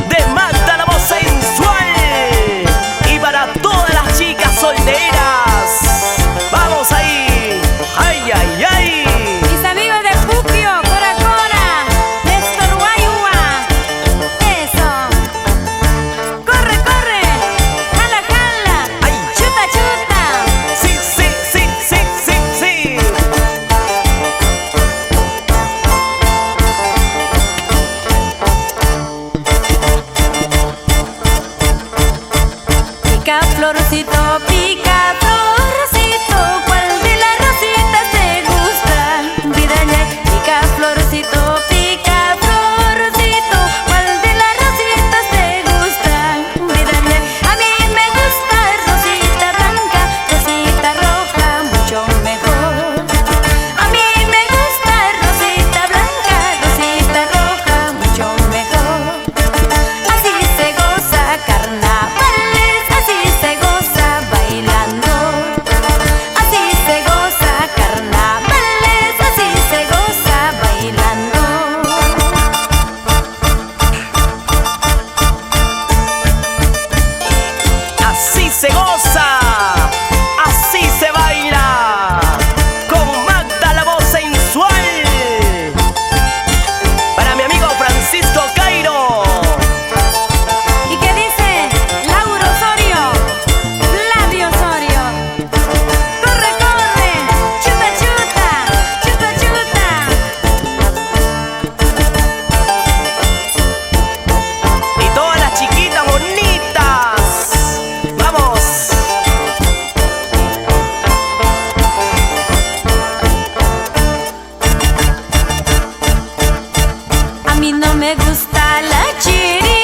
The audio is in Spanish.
de Magda la voz sensual. Y para todas las chicas solteras, vamos ahí. Ay, ay, ay. Mis amigos de Puquio, Cora Cora, Néstor Guayua. Eso. Corre, corre. Jala, jala. Ay. Chuta, chuta. Sí, sí, sí, sí, sí, sí. Pica florcito, pica florcito, ¿cuál de las rositas te gusta? Pídale, pica florcito, ¿cuál de las rositas te gusta? Pídale, a mí me gusta rosita blanca, rosita roja, mucho mejor. A mí me gusta rosita blanca, rosita roja, mucho mejor. Así se goza carnavales, así se goza bailando. Así se goza carnavales, así se goza bailando. Así se goza, así se baila, con Magda la voz sensual. Para mi amigo Francisco Cairo. ¿Y qué dice Lauro Osorio? Flavio Osorio. Corre, corre, chuta, chuta, chuta, chuta. Y todas las chiquitas bonitas. Vamos. A mí no me gusta la chiri.